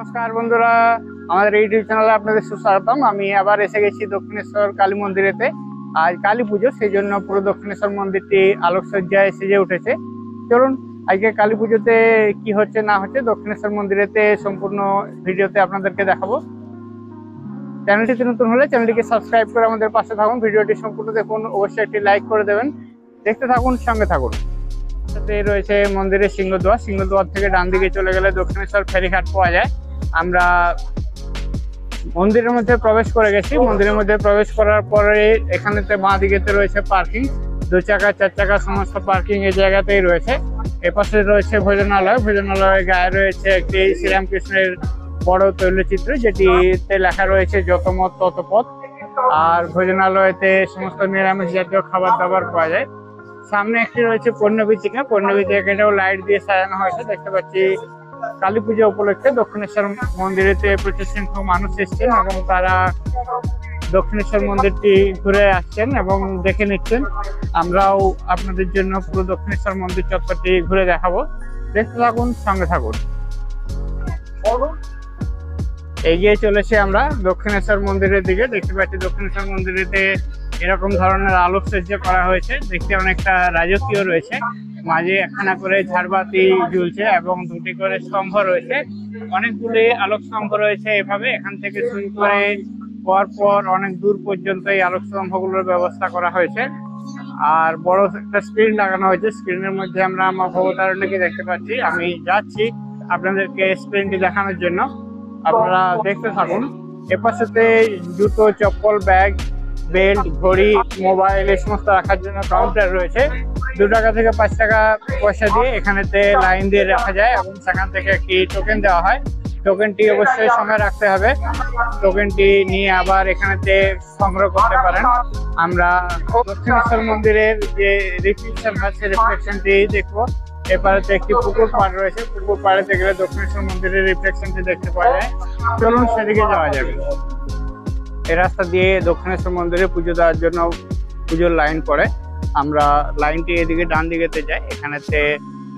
নমস্কার বন্ধুরা, আমাদের ইউটিউব চ্যানেলে আপনাদের সুস্বাগতম। আমি আবার এসে গেছি দক্ষিণেশ্বর কালী মন্দিরেতে। আজ কালী পুজো, সেই জন্য পুরো দক্ষিণেশ্বর মন্দিরটি আলোকসজ্জায় সেজে উঠেছে। চলুন আজকে কালী পুজোতে কি হচ্ছে না হচ্ছে দক্ষিণেশ্বর মন্দিরেতে সম্পূর্ণ ভিডিওতে আপনাদেরকে দেখাবো। চ্যানেলটিতে নতুন হলে চ্যানেলটিকে সাবস্ক্রাইব করে আমাদের পাশে থাকুন, ভিডিওটি সম্পূর্ণ দেখুন, অবশ্যই একটি লাইক করে দেবেন। দেখতে থাকুন, সঙ্গে থাকুন। সাথে রয়েছে মন্দিরের সিংহদ্বার। সিংহদ্বার থেকে ডান দিকে চলে গেলে দক্ষিণেশ্বর ফেরিঘাট পাওয়া যায়। আমরা মন্দিরের মধ্যে প্রবেশ করে গেছি। মন্দিরের মধ্যে প্রবেশ করার পরে এখানেতে বাঁ দিকেতে রয়েছে পার্কিং, 2 চাকা 4 চাকা সমস্ত পার্কিং এই জায়গাতেই রয়েছে। এপাশে রয়েছে ভোজনালয়। ভোজনালয়ের গায়ে রয়েছে একটি শ্রীরামকৃষ্ণের বড় তৈলচিত্র, যেটিতে লেখা রয়েছে যত মত তত পথ। আর ভোজনালয়তে সমস্ত নিরামিষ জাতীয় খাবার দাবার পাওয়া যায়। সামনে একটি রয়েছে পণ্যবিচিকা। পণ্যবিচিকাটাও লাইট দিয়ে সাজানো হয়েছে। দেখতে পাচ্ছি কালী পুজো উপলক্ষে দক্ষিণেশ্বর মন্দিরেতে প্রচুর সংখ্যক মানুষ এসছেন এবং তারা দক্ষিণেশ্বর মন্দিরটি ঘুরে আসছেন এবং দেখে নিচ্ছেন। আমরাও আপনাদের জন্য পুরো দক্ষিণেশ্বর মন্দির চত্বরটি ঘুরে দেখাবো। দেখতে থাকুন, সঙ্গে থাকুন। এগিয়ে চলেছি আমরা দক্ষিণেশ্বর মন্দিরের দিকে। দেখতে পাচ্ছি দক্ষিণেশ্বর মন্দিরেতে এরকম ধরনের আলোকসজ্জা করা হয়েছে, দেখতে অনেকটা রাজকীয় রয়েছে। মাঝে একখানা করে ঝাড়বাতি ঝুলছে এবং 2টি করে স্তম্ভ রয়েছে। অনেকগুলি আলোক স্তম্ভ রয়েছে। এভাবে এখান থেকে শুরু করে পর অনেক দূর পর্যন্ত এই আলোক স্তম্ভগুলোর ব্যবস্থা করা হয়েছে। আর বড় একটা স্ক্রিন লাগানো হয়েছে। স্ক্রিনের মধ্যে আমরা আমার ভবতারণীকে দেখতে পাচ্ছি। আমি যাচ্ছি আপনাদেরকে স্ক্রিনটি দেখানোর জন্য, আপনারা দেখতে থাকুন। এপাশেতে জুতো, চপ্পল, ব্যাগ, বেল্ট, ঘড়ি, মোবাইল এই সমস্ত রাখার জন্য কাউন্টার রয়েছে। 2 টাকা থেকে 5 টাকা পয়সা দিয়ে এখানেতে লাইন দিয়ে রাখা যায় এবং সেখান থেকে একটি টোকেন দেওয়া হয়। টোকেনটি অবশ্যই সঙ্গে রাখতে হবে। টোকেনটি নিয়ে আবার এখানেতে সংগ্রহ করতে পারেন। আমরা দক্ষিণেশ্বর মন্দিরের যে রিফ্লেকশন আছে, রিফ্লেকশনটি দেখবো। এপারেতে একটি পুকুর পাড় রয়েছে। পুকুর পাড়েতে গেলে দক্ষিণেশ্বর মন্দিরের রিফ্লেকশনটি দেখতে পাওয়া যায়। চলুন সেদিকে যাওয়া যাবে। এই রাস্তা দিয়ে দক্ষিণেশ্বর মন্দিরে পুজো দেওয়ার জন্য পুজোর লাইন পড়ে। আমরা লাইনটি এদিকে ডান দিকেতে যাই। এখানেতে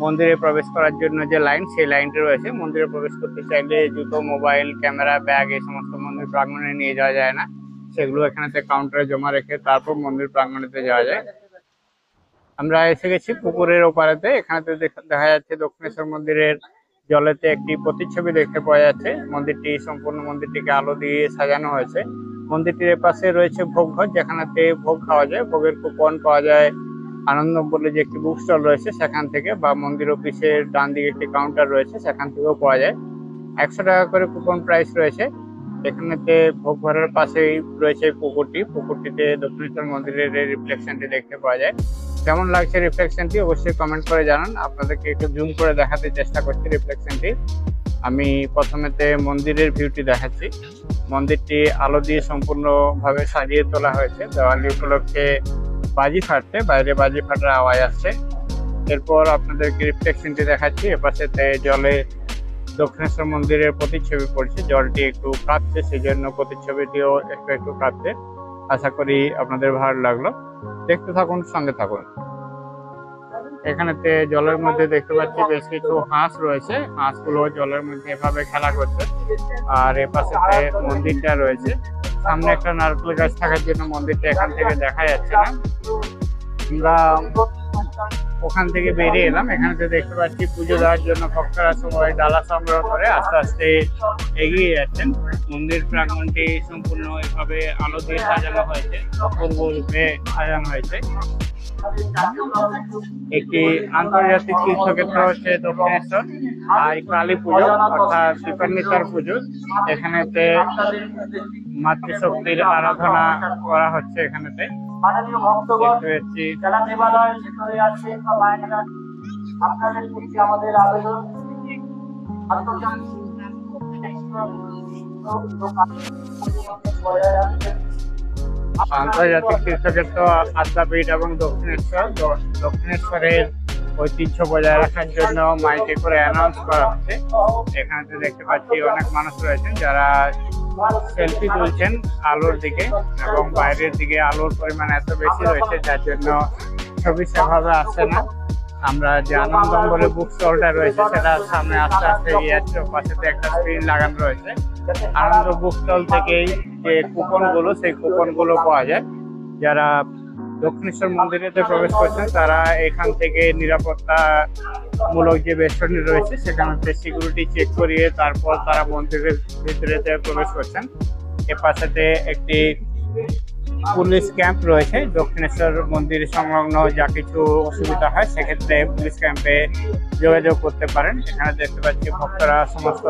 মন্দিরে প্রবেশ করার জন্য যে লাইন, সেই লাইনটি রয়েছে। মন্দিরে প্রবেশ করতে চাইলে জুতো, মোবাইল, ক্যামেরা, ব্যাগ এই সমস্ত মন্দির প্রাঙ্গণে নিয়ে যাওয়া যায় না। সেগুলো এখানেতে কাউন্টারে জমা রেখে তারপর মন্দির প্রাঙ্গণেতে যাওয়া যায়। আমরা এসে গেছি পুকুরের ওপারেতে। এখানেতে দেখা যাচ্ছে দক্ষিণেশ্বর মন্দিরের জলেতে একটি প্রতিচ্ছবি দেখতে পাওয়া যাচ্ছে। মন্দিরটি সম্পূর্ণ মন্দিরটিকে আলো দিয়ে সাজানো হয়েছে। মন্দিরটির পাশে রয়েছে ভোগ ঘর, যেখানেতে ভোগ খাওয়া যায়। ভোগের কুপন পাওয়া যায় আনন্দ বলে যে একটি বুক স্টল রয়েছে সেখান থেকে, বা মন্দির অফিসের ডান দিকে একটি কাউন্টার রয়েছে সেখান থেকেও পাওয়া যায়। 100 টাকা করে কুপন প্রাইস রয়েছে। এখানেতে ভোগ ঘরের পাশেই রয়েছে পুকুরটিতে দক্ষিণেশ্বর মন্দিরের রিফ্লেকশনটি দেখতে পাওয়া যায়। কেমন লাগছে রিফ্লেকশনটি অবশ্যই কমেন্ট করে জানান। আপনাদেরকে একটু জুম করে দেখাতে চেষ্টা করছি রিফ্লেকশনটি। আমি প্রথমেতে মন্দিরের ভিউটি দেখাচ্ছি। মন্দিরটি আলো দিয়ে সম্পূর্ণভাবে সাজিয়ে তোলা হয়েছে। দেওয়ালি উপলক্ষে বাজি ফাটছে, বাইরে বাজি ফাটার আওয়াজ আসছে। এরপর আপনাদেরকে রিফ্লেকশনটি দেখাচ্ছি। এপাশেতে জলে দক্ষিণেশ্বর মন্দিরের প্রতিচ্ছবি পড়ছে। জলটি একটু কাঁপছে, সেই জন্য প্রতিচ্ছবিটিও একটু কাঁপছে। আশা করি আপনাদের ভালো লাগলো। দেখতে থাকুন, সঙ্গে থাকুন। এখানেতে জলের মধ্যে দেখতে পাচ্ছি বেশ কিছু হাঁস রয়েছে। হাঁসগুলো জলের মধ্যে এভাবে খেলা করছে। আর এপাশেতে মন্দিরটা রয়েছে। সামনে একটা নারকেল গাছ থাকার জন্য মন্দিরটা এখান থেকে দেখা যাচ্ছে না। আমরা ওখান থেকে বেরিয়ে এলাম। এখানে দেখতে পাচ্ছি পুজো দেওয়ার জন্য ভক্তরা সবাই ডালা সংগ্রহ করে আস্তে আস্তে এগিয়ে যাচ্ছেন। মন্দির প্রাঙ্গণটি সম্পূর্ণ এভাবে আলো দিয়ে সাজানো হয়েছে, অপূর্ব রূপে সাজানো হয়েছে। একটি আন্তর্জাতিক তীর্থক্ষেত্র হচ্ছে দক্ষিণেশ্বর। আর কালী পুজো অর্থাৎ দীপান্বিতার পুজো, এখানেতে মাতৃশক্তির আরাধনা করা হচ্ছে। এখানেতে আন্তর্জাতিক তীর্থক্ষেত্র আদ্যাপীঠ এবং দক্ষিণেশ্বরের ঐতিহ্য বজায় রাখার জন্য মাইকে করে অ্যানাউন্স করা হচ্ছে। এখানে দেখতে পাচ্ছি অনেক মানুষ রয়েছেন যারা সেলফি তুলছেন আলোর দিকে, এবং বাইরের দিকে আলোর পরিমাণ এত বেশি রয়েছে যার জন্য ছবি সেভাবে আসছে না। আমরা যে আনন্দম বলে বুক স্টলটা রয়েছে সেটা সামনে আস্তে আস্তে এগিয়ে যাচ্ছে। পাশে একটা স্ক্রিন লাগানো রয়েছে। আনন্দ বুক স্টল থেকেই যে কুপন গুলো, সেই কুপন গুলো পাওয়া যায়। যারা দক্ষিণেশ্বর মন্দিরেতে প্রবেশ করছেন তারা এখান থেকে নিরাপত্তা মূলক যে বেষ্টনী রয়েছে সেখানে সিকিউরিটি চেক করিয়ে তারপর তারা মন্দিরের ভিতরেতে প্রবেশ করছেন। এ পাশেতে একটি পুলিশ ক্যাম্প রয়েছে। দক্ষিণেশ্বর মন্দির সংলগ্ন যা কিছু অসুবিধা হয় সেক্ষেত্রে পুলিশ ক্যাম্পে যোগাযোগ করতে পারেন। এখানে দেখতে পাচ্ছি ভক্তরা সমস্ত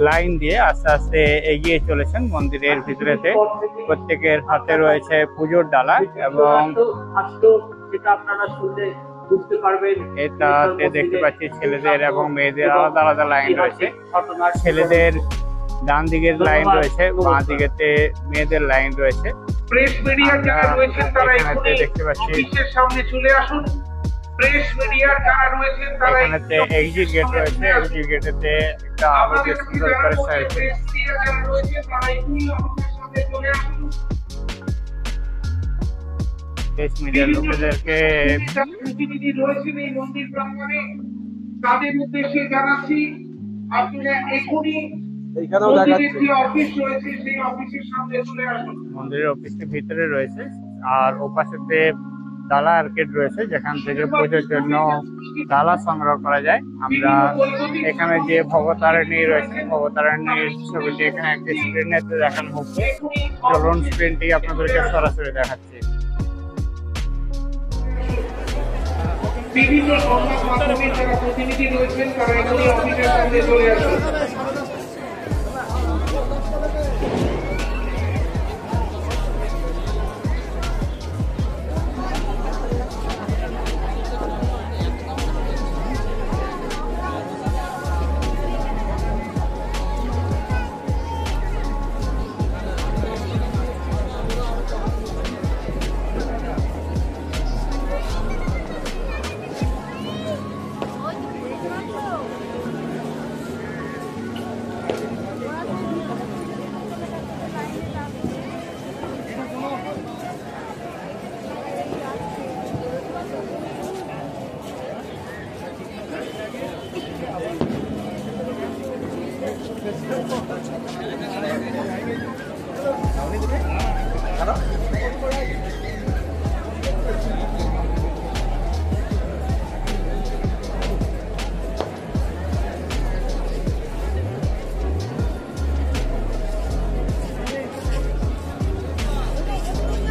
লাইন দিয়ে আস্তে আস্তে এগিয়ে চলেছেন মন্দিরের ভিতরেতে। প্রত্যেকের হাতে রয়েছে পুজোর ডালা এবং এটাতে দেখতে পাচ্ছি ছেলেদের এবং মেয়েদের আলাদা আলাদা লাইন রয়েছে। ছেলেদের ডান দিকের লাইন রয়েছে, বাঁ দিকেতে মেয়েদের লাইন রয়েছে। প্রেস মিডিয়ার যারা রয়েছেন তারা এখানে দেখতে পাচ্ছি অফিসের সামনে চলে আসুন। প্রেস মিডিয়ার যারা রয়েছেন তারা এখানেতে এক্সিট গেট রয়েছে। এক্সিট গেটেতে একটা আলো দিয়ে সুন্দর করে সাজানো প্রেস মিডিয়ার যারা রয়েছেন তারা এখনই অফিসের সামনে চলে আসুন। প্রেস মিডিয়ার লোকেদেরকে প্রতিনিধি রয়েছেন এই মন্দির প্রাঙ্গণে, তাদের উদ্দেশ্যে জানাচ্ছি আপনারা এখনই মন্দিরের অফিসের ভিতরে রয়েছে। আর ওপাশেতে ডালা আর্কেড রয়েছে যেখান থেকে পুজোর জন্য ডালা সংগ্রহ করা যায়। আমরা এখানে যে ভবতারিণী রয়েছে, ভবতারিণীর ছবিটি এখানে একটি স্ক্রিনে দেখানো হচ্ছে। চলুন স্ক্রিনটি আপনাদেরকে সরাসরি দেখাচ্ছি। বিভিন্ন সংবাদ মাধ্যমের যারা প্রতিনিধি রয়েছেন তারা এখনই অফিসের সামনে চলে আসুন।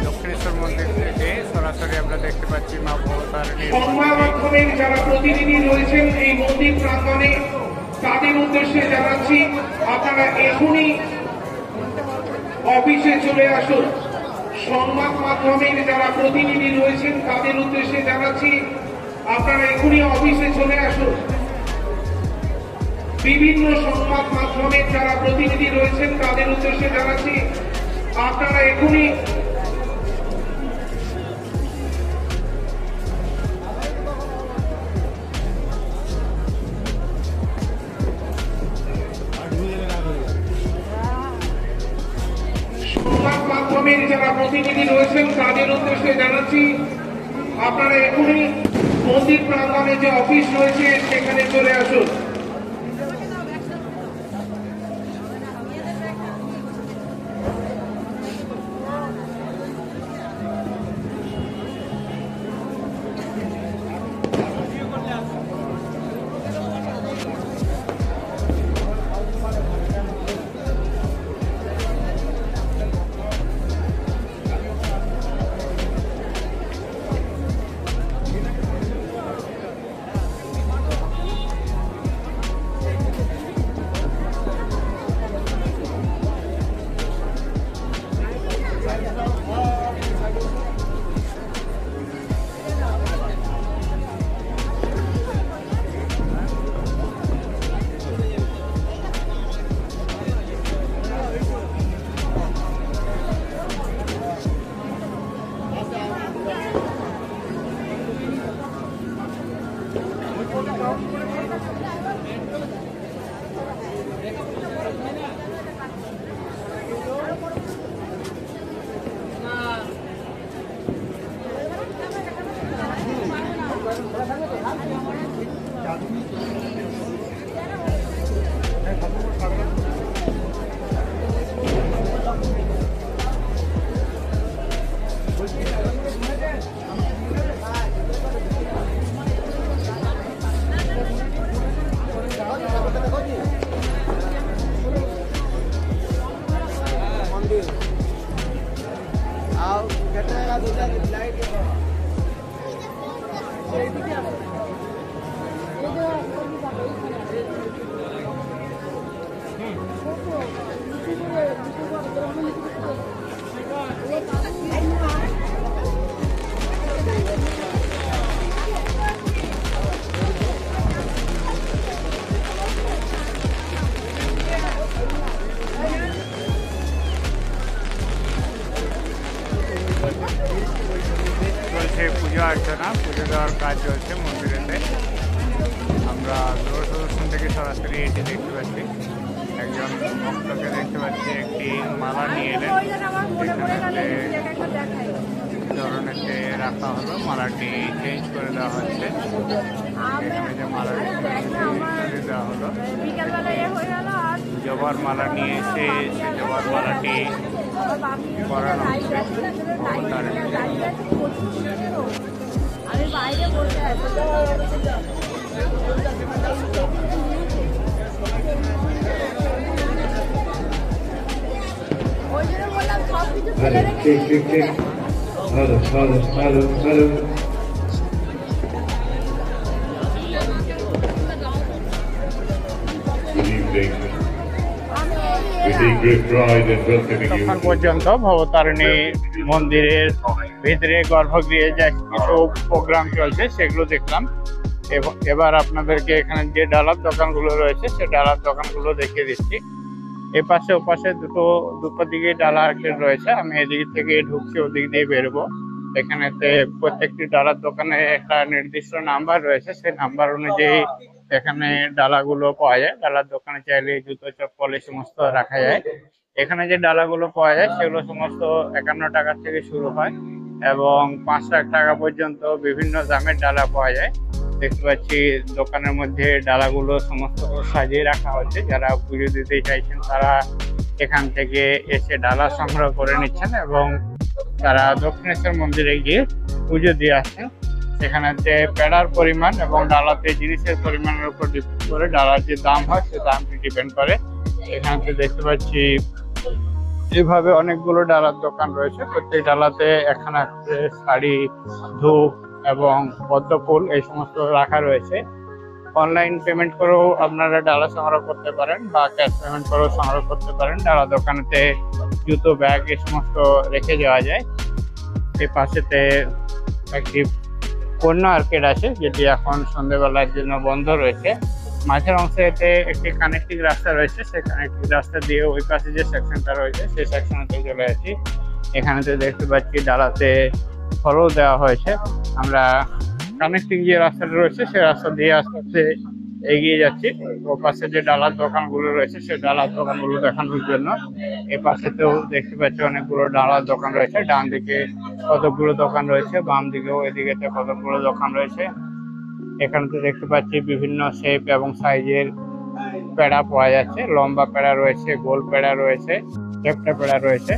দক্ষিণেশ্বর মন্দির থেকে সরাসরি আমরা দেখতে পাচ্ছি মা ভবতারিণীর সংবাদ মাধ্যমের যারা প্রতিনিধি রয়েছেন এই মন্দির প্রাঙ্গণে তাদের উদ্দেশ্যে জানাচ্ছি আপনারা এখনই অফিসে চলে আসুন। সংবাদ মাধ্যমের যারা প্রতিনিধি রয়েছেন তাদের উদ্দেশ্যে জানাচ্ছি আপনারা এখনই অফিসে চলে আসুন। বিভিন্ন সংবাদ মাধ্যমের যারা প্রতিনিধি রয়েছেন তাদের উদ্দেশ্যে জানাচ্ছি আপনারা এখনই যারা প্রতিনিধি রয়েছেন তাদের উদ্দেশ্যে জানাচ্ছি আপনারা এখনই মন্দির প্রাঙ্গণে যে অফিস রয়েছে সেখানে চলে আসুন। করার কাজ চলছে মন্দিরেতে। আমরা দূরদর্শন থেকে সরাসরি এটি দেখতে পাচ্ছি। একজন ভক্তকে দেখতে পাচ্ছি একটি মালা নিয়ে এলেন, ধরনেতে রাখা হলো, মালাটি চেঞ্জ করে দেওয়া হচ্ছে। এখানে যে মালাটি দেওয়া হলো, জবার মালা নিয়ে এসে সে জবার মালাটি পরানো হচ্ছে। আমি বাইরে বসে আছি। ওই জন্য বললাম সব কিছু ফেলে রেখে Hello. Good evening. We take great pride in welcoming you. তখন পর্যন্ত ভবতারিণী মন্দিরের ভিতরে গর্ভগৃহে যে কিছু প্রোগ্রাম চলছে সেগুলো দেখলাম। এবার আপনাদেরকে এখানে যে ডালার দোকানগুলো রয়েছে সে ডালার দোকানগুলো দেখিয়ে দিচ্ছি। এপাশে ওপাশে দুটো দিকে ডালা রয়েছে। আমি এদিক থেকে ঢুকছি, ওদিক দিয়ে বেরোবো। এখানেতে প্রত্যেকটি ডালার দোকানে একটা নির্দিষ্ট নাম্বার রয়েছে, সেই নাম্বার অনুযায়ী এখানে ডালাগুলো পাওয়া যায়। ডালার দোকানে চাইলে জুতো চপ্পল এই সমস্ত রাখা যায়। এখানে যে ডালাগুলো পাওয়া যায় সেগুলো সমস্ত 51 টাকা থেকে শুরু হয় এবং 5 লাখ টাকা পর্যন্ত বিভিন্ন দামের ডালা পাওয়া যায়। দেখতে পাচ্ছি দোকানের মধ্যে ডালাগুলো সমস্ত সাজিয়ে রাখা হচ্ছে। যারা পুজো দিতে চাইছেন তারা এখান থেকে এসে ডালা সংগ্রহ করে নিচ্ছেন এবং তারা দক্ষিণেশ্বর মন্দিরে গিয়ে পুজো দিয়ে আসছেন। সেখানেতে পেড়ার পরিমাণ এবং ডালাতে জিনিসের পরিমাণের উপর ডিপেন্ড করে ডালার যে দাম হয় সে দামটি ডিপেন্ড করে। এখানে দেখতে পাচ্ছি এভাবে অনেকগুলো ডালার দোকান রয়েছে। প্রত্যেক ডালাতে একখানা শাড়ি, ধূপ এবং পদ্মফুল এই সমস্ত রাখা রয়েছে। অনলাইন পেমেন্ট করেও আপনারা ডালা সংগ্রহ করতে পারেন বা ক্যাশ পেমেন্ট করেও সংগ্রহ করতে পারেন। ডালা দোকানেতে জুতো, ব্যাগ এই সমস্ত রেখে যাওয়া যায়। এই পাশেতে একটি পণ্য আর্কেড আছে যেটি এখন সন্ধ্যেবেলার জন্য বন্ধ রয়েছে। মাঝের অংশেতে একটি কানেক্টিং রাস্তা রয়েছে, সেই কানেক্টিং রাস্তা দিয়ে ওই পাশে যে সেকশনটা রয়েছে সেই সেকশনেতে চলে যাচ্ছি। এখানেতে দেখতে পাচ্ছি ডালাতে ফলও দেওয়া হয়েছে। আমরা কানেক্টিং যে রাস্তাটা রয়েছে সেই রাস্তা দিয়ে আস্তে আস্তে এগিয়ে যাচ্ছি ও পাশে যে ডালার দোকানগুলো রয়েছে সেই ডালার দোকানগুলো দেখানোর জন্য। এ পাশেতেও দেখতে পাচ্ছি অনেকগুলো ডালার দোকান রয়েছে। ডান দিকে কতগুলো দোকান রয়েছে, বাম দিকেও এদিকে কতগুলো দোকান রয়েছে। এখানে তো দেখতে পাচ্ছি বিভিন্ন শেপ এবং সাইজের পেড়া পাওয়া যাচ্ছে। লম্বা পেড়া রয়েছে, গোল পেড়া রয়েছে, চ্যাপটা পেড়া রয়েছে।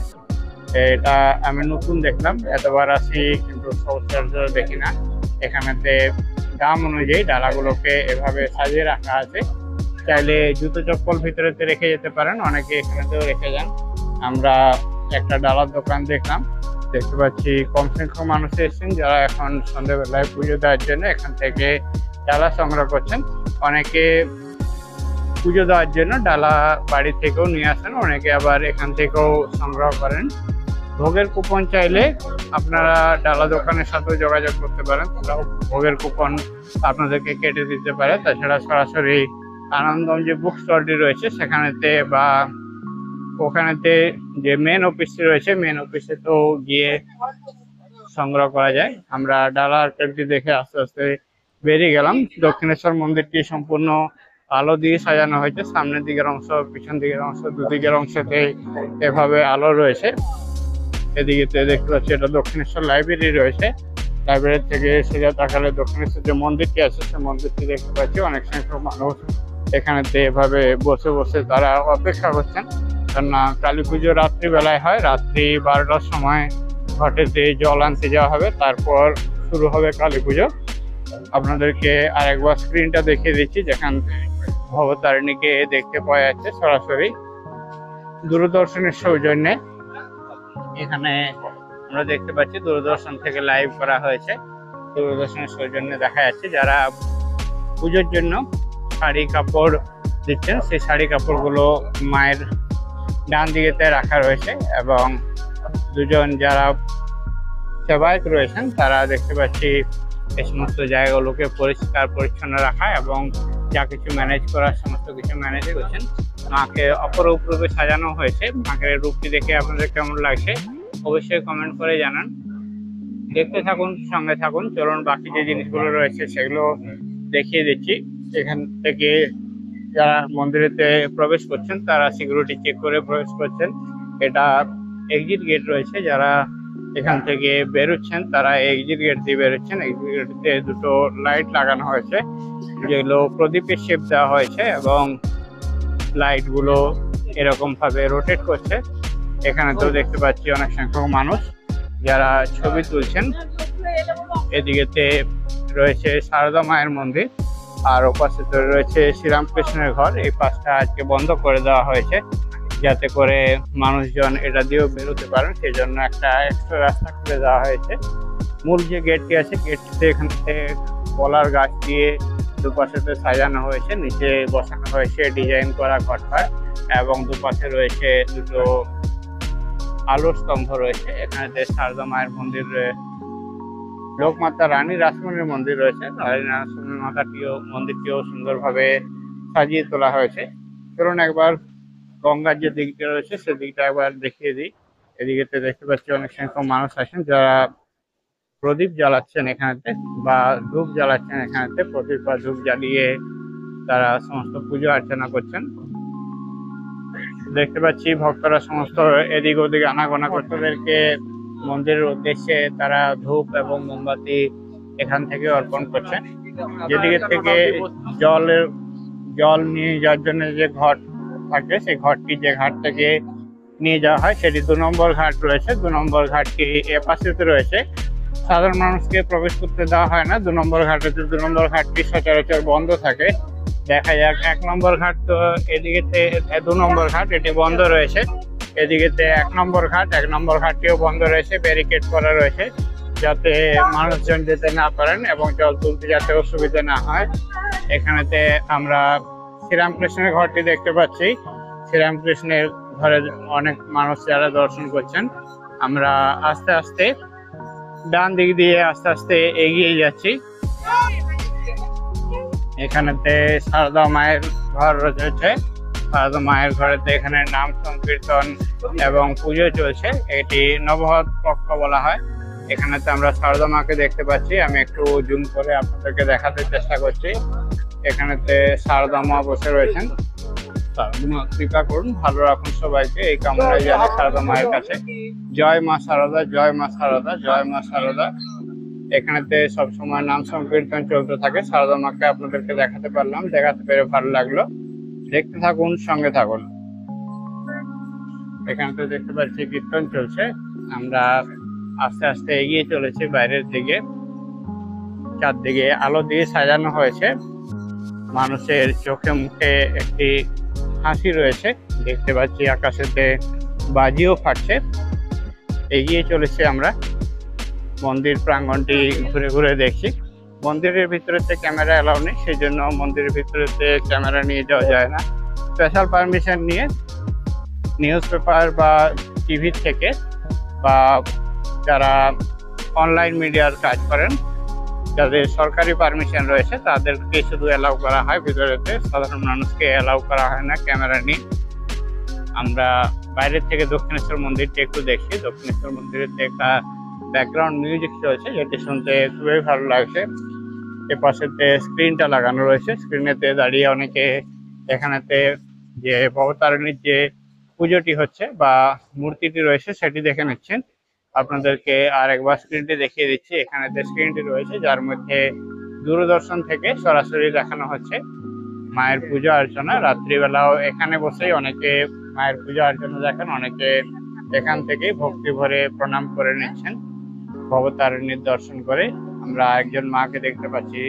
এটা আমি নতুন দেখলাম, এতবার আসি কিন্তু সচরাচর দেখি না। এখানেতে দাম অনুযায়ী ডালাগুলোকে এভাবে সাজিয়ে রাখা আছে। চাইলে জুতো চপ্পল ভিতরেতে রেখে যেতে পারেন, অনেকে এখানেতেও রেখে যান। আমরা একটা ডালার দোকান দেখলাম, দেখতে পাচ্ছি কম সংখ্যক মানুষ এসেছেন যারা এখন সন্ধ্যেবেলায় পুজো দেওয়ার জন্য এখান থেকে ডালা সংগ্রহ করছেন। অনেকে পুজো দেওয়ার জন্য ডালা বাড়ি থেকেও নিয়ে আসেন, অনেকে আবার এখান থেকেও সংগ্রহ করেন। ভোগের কুপন চাইলে আপনারা ডালা দোকানের সাথেও যোগাযোগ করতে পারেন, তারাও ভোগের কুপন আপনাদেরকে কেটে দিতে পারে। তাছাড়া সরাসরি আনন্দম যে বুক স্টলটি রয়েছে সেখানেতে বা ওখানেতে যে মেন অফিসটি রয়েছে মেন অফিসে তো গিয়ে সংগ্রহ করা যায়। আমরা ডালা আর্কেডটি দেখে আস্তে আস্তে বেরিয়ে গেলাম। দক্ষিণেশ্বর মন্দিরটি সম্পূর্ণ আলো দিয়ে সাজানো হয়েছে। সামনের দিকের অংশ, পিছন দিকের অংশ, দুদিকের অংশতে এভাবে আলো রয়েছে। এদিকে দেখতে পাচ্ছি এটা দক্ষিণেশ্বর লাইব্রেরি রয়েছে। লাইব্রেরি থেকে সোজা তাকালে দক্ষিণেশ্বর যে মন্দিরটি আছে সেই মন্দিরটি দেখতে পাচ্ছি। অনেক সংখ্যক মানুষ এখানেতে এভাবে বসে বসে তারা অপেক্ষা করছেন। কেননা কালী পুজো রাত্রিবেলায় হয়, রাত্রি 12টার সময় ঘটেতে জল আনতে যাওয়া হবে, তারপর শুরু হবে কালী পুজো। আপনাদেরকে আরেকবার স্ক্রিনটা দেখিয়ে দিচ্ছি যেখান ভবতারিণীকে দেখতে পাওয়া যাচ্ছে সরাসরি দূরদর্শনের সৌজন্যে। এখানে আমরা দেখতে পাচ্ছি দূরদর্শন থেকে লাইভ করা হয়েছে, দূরদর্শনের সৌজন্যে দেখা যাচ্ছে। যারা পুজোর জন্য শাড়ি কাপড় দিচ্ছেন সেই শাড়ি কাপড়গুলো মায়ের ডান দিকেতে রাখা রয়েছে এবং দুজন যারা সেবায়ক রয়েছেন তারা দেখতে পাচ্ছি এই সমস্ত জায়গাগুলোকে পরিষ্কার পরিচ্ছন্ন রাখা এবং যা কিছু ম্যানেজ করার সমস্ত কিছু ম্যানেজ করছেন। মাকে অপরূপ রূপে সাজানো হয়েছে। মাকে রূপটি দেখে আপনাদের কেমন লাগছে অবশ্যই কমেন্ট করে জানান। দেখতে থাকুন, সঙ্গে থাকুন। চলুন বাকি যে জিনিসগুলো রয়েছে সেগুলো দেখিয়ে দিচ্ছি। এখান থেকে যারা মন্দিরেতে প্রবেশ করছেন তারা সিকিউরিটি চেক করে প্রবেশ করছেন। এটা এক্সিট গেট রয়েছে, যারা এখান থেকে বেরোচ্ছেন তারা এক্সিট গেট দিয়ে বেরোচ্ছেন। এক্সিট গেটে দুটো লাইট লাগানো হয়েছে যেগুলো প্রদীপের শেপ দেওয়া হয়েছে এবং লাইট গুলো এরকম ভাবে রোটেট করছে। এখানে তো দেখতে পাচ্ছি অনেক সংখ্যক মানুষ যারা ছবি তুলছেন। এদিকেতে রয়েছে সারদা মায়ের মন্দির, আর ওপাশে তো রয়েছে শ্রীরামকৃষ্ণের ঘর। এই পাশটা আজকে বন্ধ করে দেওয়া হয়েছে যাতে করে মানুষজন এটা দিয়েও বেরোতে পারেন, সেই জন্য একটা এক্সট্রা রাস্তা করে দেওয়া হয়েছে। মূল যে গেটটি আছে গেটটিতে এখান থেকে কলার গাছ দিয়ে দুপাশেতে সাজানো হয়েছে, নিচে বসানো হয়েছে ডিজাইন করা ঘটপাট এবং দুপাশে রয়েছে দুটো আলোর স্তম্ভ রয়েছে। এখানে সারদা মায়ের মন্দির, লোকমাতা রানী রাসমণির মন্দির রয়েছে। রানী রাসমণির মন্দিরটিও সুন্দরভাবে সাজিয়ে তোলা হয়েছে। চলুন একবার গঙ্গার যে দিকটা রয়েছে সেদিকটা একবার দেখিয়ে দিই। এদিকে দেখতে পাচ্ছি অনেক সংখ্যক মানুষ আছেন যারা প্রদীপ জ্বালাচ্ছেন এখানেতে, বা ধূপ জ্বালাচ্ছেন এখানেতে। প্রদীপ বা ধূপ জ্বালিয়ে তারা সমস্ত পুজো অর্চনা করছেন। দেখতে পাচ্ছি ভক্তরা সমস্ত এদিক ওদিক আনাগোনা ভক্তদেরকে মন্দিরের উদ্দেশ্যে তারা ধূপ এবং মোমবাতি এখান থেকে অর্পণ করছেন। যেদিকে থেকে জল নিয়ে যাওয়ার জন্য যে ঘট থাকে, সেই ঘরটি যে ঘাট থেকে নিয়ে যাওয়া হয় সেটি 2 নম্বর ঘাট রয়েছে। 2 নম্বর ঘাটটি এ পাশেতে রয়েছে। সাধারণ মানুষকে প্রবেশ করতে দেওয়া হয় না 2 নম্বর ঘাটে। 2 নম্বর ঘাটটি সচরাচর বন্ধ থাকে। দেখা যাক 1 নম্বর ঘাট, তো এদিকে 2 নম্বর ঘাট এটি বন্ধ রয়েছে। এদিকে 1 নম্বর ঘাট, 1 নম্বর ঘাটটিও বন্ধ রয়েছে, ব্যারিকেড করা রয়েছে যাতে মানুষজন যেতে না পারেন এবং জল তুলতে যাতে অসুবিধা না হয়। এখানেতে আমরা শ্রীরামকৃষ্ণের ঘরটি দেখতে পাচ্ছি। শ্রীরামকৃষ্ণের ঘরে অনেক মানুষ যারা দর্শন করছেন। আমরা আস্তে আস্তে ডান দিক দিয়ে আস্তে আস্তে এগিয়ে যাচ্ছি। এখানেতে সারদা মায়ের ঘর রয়েছে। সারদা মায়ের ঘরেতে এখানে নাম সংকীর্তন এবং পুজো চলছে। এটি নবহৎ পক্ষ বলা হয়। এখানেতে আমরা সারদা মাকে দেখতে পাচ্ছি। আমি একটু জুম করে আপনাদেরকে দেখাতে চেষ্টা করছি। এখানেতে সারদা মা বসে রয়েছেন। সারদা মা কৃপা করুন, ভালো রাখুন সবাইকে, এই কামনাই জানাই সারদা মায়ের কাছে। জয় মা সারদা, জয় মা সারদা, জয় মা সারদা। এখানেতে সবসময় নাম সংকীর্তন চলতে থাকে। সারদা মাকে আপনাদেরকে দেখাতে পারলাম, দেখাতে পেরে ভালো লাগলো। দেখতে থাকুন, সঙ্গে থাকুন। এখানেতে দেখতে পাচ্ছি কীর্তন চলছে। আমরা আস্তে আস্তে এগিয়ে চলেছি বাইরের দিকে। চারদিকে আলো দিয়ে সাজানো হয়েছে। মানুষের চোখে মুখে একটি হাসি রয়েছে। দেখতে পাচ্ছি আকাশেতে বাজিও ফাটছে। এগিয়ে চলেছি আমরা। মন্দির প্রাঙ্গণটি ঘুরে ঘুরে দেখছি। মন্দিরের ভিতরেতে ক্যামেরা অ্যালাউ নেই, সেই জন্য মন্দিরের ভিতরেতে ক্যামেরা নিয়ে যাওয়া যায় না। স্পেশাল পারমিশন নিয়ে নিউজ পেপার বা টিভি থেকে বা যারা অনলাইন মিডিয়ার কাজ করেন, যাদের সরকারি পারমিশন রয়েছে তাদেরকে শুধু অ্যালাউ করা হয় ভিতরেতে। সাধারণ মানুষকে অ্যালাউ করা হয় না ক্যামেরা নিয়ে। আমরা বাইরের থেকে দক্ষিণেশ্বর মন্দিরটি একটু দেখি। দক্ষিণেশ্বর মন্দিরেতে একটা ব্যাকগ্রাউন্ড মিউজিক চলছে, যেটি শুনতে খুবই ভালো লাগছে। এ পাশেতে স্ক্রিনটা লাগানো রয়েছে। স্ক্রিনেতে দাঁড়িয়ে অনেকে এখানেতে যে ভবতারিণীর যে পুজোটি হচ্ছে বা মূর্তিটি রয়েছে সেটি দেখে নিচ্ছেন। আপনাদেরকে আর একবার স্ক্রিনটি দেখিয়ে দিচ্ছি। এখানে স্ক্রিনটি রয়েছে যার মধ্যে দূরদর্শন থেকে সরাসরি দেখানো হচ্ছে মায়ের পূজা অর্চনা। রাত্রিবেলাও এখানে বসেই অনেকে মায়ের পূজা অর্চনা দেখেন। অনেকে এখান থেকে ভক্তি ভরে প্রণাম করে নিচ্ছেন ভবতারিণীর দর্শন করে। আমরা একজন মাকে দেখতে পাচ্ছি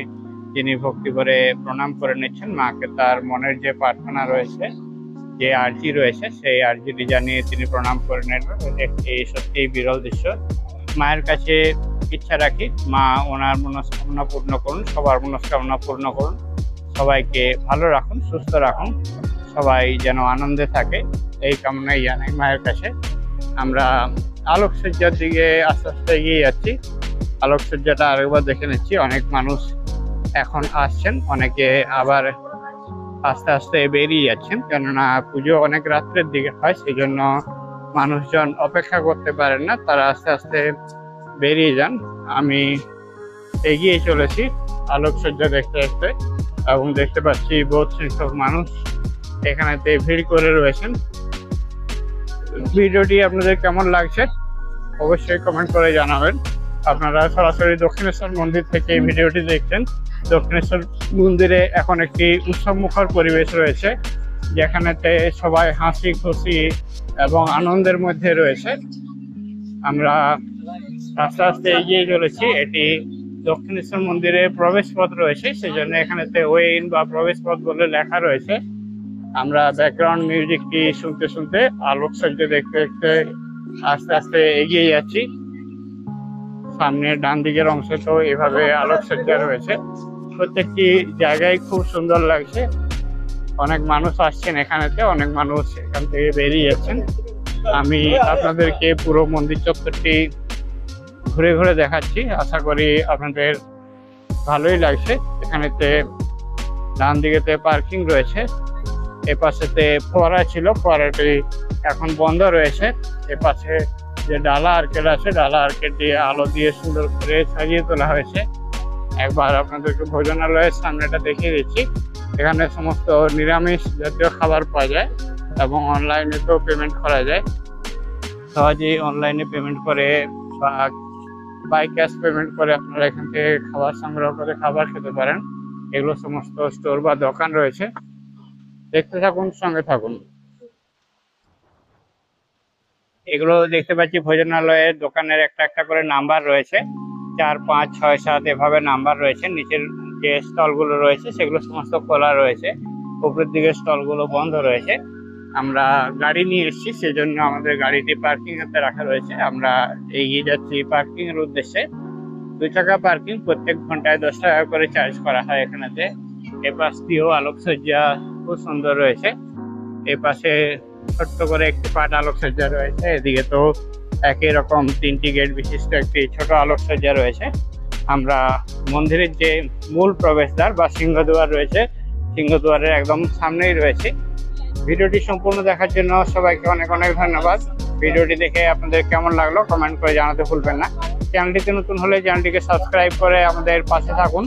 যিনি ভক্তি ভরে প্রণাম করে নিচ্ছেন মাকে। তার মনের যে প্রার্থনা রয়েছে, যে আর্জি রয়েছে, সেই আর্জিটি জানিয়ে তিনি প্রণাম করে নেবেন। একটি সত্যি বিরল দৃশ্য। মায়ের কাছে ইচ্ছা রাখি মা ওনার মনস্কামনা পূর্ণ করুন, সবার মনস্কামনা পূর্ণ করুন, সবাইকে ভালো রাখুন, সুস্থ রাখুন, সবাই যেন আনন্দে থাকে, এই কামনাই জানাই মায়ের কাছে। আমরা আলোকসজ্জার দিকে আস্তে আস্তে এগিয়ে যাচ্ছি। আলোকসজ্জাটা আরেকবার দেখে নিচ্ছি। অনেক মানুষ এখন আসছেন, অনেকে আবার আস্তে আস্তে বেরিয়ে যাচ্ছেন, কেননা পুজো অনেক রাত্রের দিকে হয়, সেই জন্য মানুষজন অপেক্ষা করতে পারেন না। তারা আস্তে আস্তে বেরিয়ে যান। আমি এগিয়ে চলেছি আলোকসজ্জা দেখতে দেখতে, এবং দেখতে পাচ্ছি বহু সংখ্যক মানুষ এখানেতে ভিড় করে রয়েছেন। ভিডিওটি আপনাদের কেমন লাগছে অবশ্যই কমেন্ট করে জানাবেন। আপনারা সরাসরি দক্ষিণেশ্বর মন্দির থেকে এই ভিডিওটি দেখছেন। দক্ষিণেশ্বর মন্দিরে এখন একটি উৎসবমুখর পরিবেশ রয়েছে, যেখানেতে সবাই হাসি খুশি এবং আনন্দের মধ্যে রয়েছে। আমরা আস্তে আস্তে এগিয়ে চলেছি। এটি দক্ষিণেশ্বর মন্দিরের প্রবেশ পথ রয়েছে, সেজন্য এখানেতে ওয়ে ইন বা প্রবেশ পথ বলে লেখা রয়েছে। আমরা ব্যাকগ্রাউন্ড মিউজিকটি শুনতে শুনতে আলোকসজ্জা দেখতে দেখতে আস্তে আস্তে এগিয়ে যাচ্ছি। সামনে ডান দিকের অংশে তো এভাবে আলোকসজ্জা রয়েছে। প্রত্যেকটি জায়গায় খুব সুন্দর লাগছে। অনেক মানুষ আসছেন এখানেতে, অনেক মানুষ এখান থেকে বেরিয়ে যাচ্ছেন। আমি আপনাদেরকে পুরো মন্দির চত্বরটি ঘুরে ঘুরে দেখাচ্ছি। আশা করি আপনাদের ভালোই লাগছে। এখানেতে ডান দিকেতে পার্কিং রয়েছে, এপাশেতে ফোয়ারা ছিল, ফোয়ারাটি এখন বন্ধ রয়েছে। এপাশে যে ডালা আর্কেড আছে, ডালা আর্কেড দিয়ে আলো দিয়ে সুন্দর করে সাজিয়ে তোলা হয়েছে। একবার আপনাদেরকে ভোজনালয়ের সামনেটা দেখিয়ে দিচ্ছি। এখানে সমস্ত নিরামিষ জাতীয় খাবার পাওয়া যায় এবং অনলাইনে তো পেমেন্ট করা যায়। সহজেই অনলাইনে পেমেন্ট করে বা বাই ক্যাশ পেমেন্ট করে আপনারা এখান থেকে খাবার সংগ্রহ করে খাবার খেতে পারেন। এগুলো সমস্ত স্টোর বা দোকান রয়েছে। দেখতে থাকুন, সঙ্গে থাকুন। এগুলো দেখতে পাচ্ছি ভোজনালয়ের দোকানের একটা একটা করে নাম্বার রয়েছে, 4, 5, 6, 7 এভাবে নাম্বার রয়েছে। নিচের যে স্টলগুলো রয়েছে সেগুলো সমস্ত খোলা রয়েছে, উপরের দিকে স্টলগুলো বন্ধ রয়েছে। আমরা গাড়ি নিয়ে এসেছি, সেজন্য আমাদের গাড়িটি পার্কিং এতে রাখা রয়েছে। আমরা এগিয়ে যাচ্ছি পার্কিং এর উদ্দেশ্যে। 2 টাকা পার্কিং, প্রত্যেক ঘন্টায় 10 টাকা করে চার্জ করা হয় এখানেতে। এপাশ দিয়েও আলোকসজ্জা খুব সুন্দর রয়েছে। এপাশে ছোট্ট করে একটি পাট আলোকসজ্জা রয়েছে। এদিকে তো একই রকম 3টি গেট বিশিষ্ট একটি ছোট আলোকসজ্জা রয়েছে। আমরা মন্দিরের যে মূল প্রবেশদ্বার বা সিংহদ্বার রয়েছে, সিংহদ্বারের একদম সামনেই রয়েছে। ভিডিওটি সম্পূর্ণ দেখার জন্য সবাইকে অনেক অনেক ধন্যবাদ। ভিডিওটি দেখে আপনাদের কেমন লাগলো কমেন্ট করে জানাতে ভুলবেন না। চ্যানেলটিতে নতুন হলে চ্যানেলটিকে সাবস্ক্রাইব করে আমাদের পাশে থাকুন।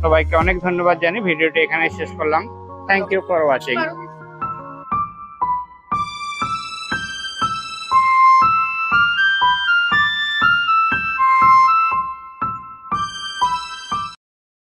সবাইকে অনেক ধন্যবাদ জানিয়ে ভিডিওটি এখানে শেষ করলাম। Thank you for watching.